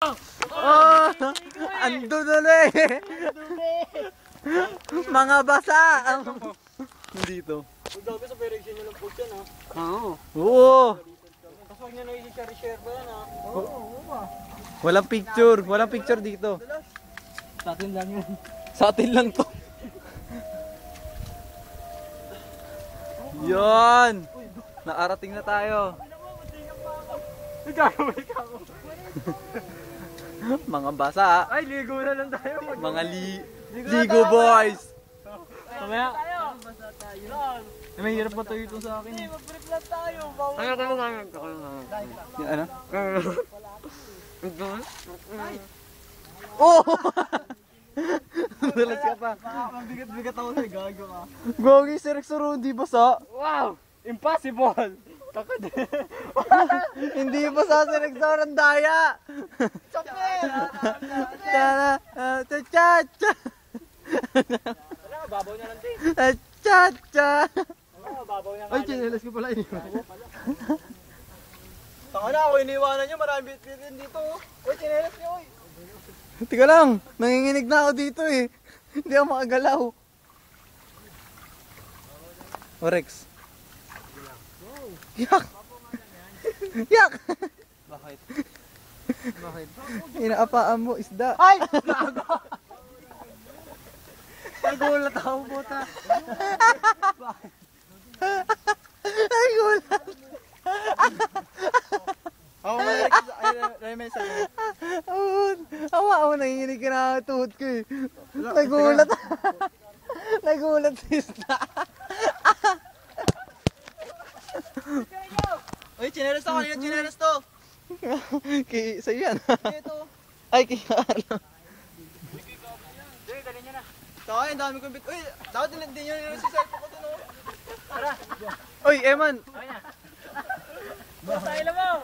Oh! Andun ulit! Mga basa! Nandito. Ang dami sa direction nyo ng post yan ha. Oo. Oo! Tapos huwag nyo na i-share ba yan ha. Oo. Walang picture. Walang picture dito. Sa atin lang yun. Sa atin lang to. Yon! Nakarating na tayo. Ikaw. Mga basa. Ay, ligo na lang tayo. Mga Ligo boys. Mamaya. Basa tayo. May hirap pa tayo ito sa akin. Mag-brief lang tayo. Kaya. Yung ano? Oh! Dalas ka pa. Mabigat-bigat ako sa'yo. Gago ka. Gogi si Rex Rudy basa. Wow! Impossible! Takad. Hindi basa si Rex ang daya. Cha-cha-cha. Babaw niya lang din. Cha-cha. Babaw niya. Ay, chinelas ko pala iniwan. Taka na ako, iniwanan niyo. Maraming bit-bitin dito. Uy, chinelas niyo. Tika lang, nanginginig na ako dito eh. Hindi ako makagalaw. O Rex. Yak! Yak! Bakit? Bakit? Inaapaan mo, isda. Ay! Nagulat ako, puta. Ay, gulat. Ako may sa'yo. Awa ako, nanginginig ka na ang tuhod ko eh. Nagulat. Nagulat si isda. Uy, chinelas ako. Kanina chinelas to. Sa'yo yan. Ito. Ay, kay Carlo. Dali niyo na. Taka, ang dami kong bit. Uy, dapat din nyo si cellphone ko dun. Tara. Oy, Eman. Basta, ilan mo.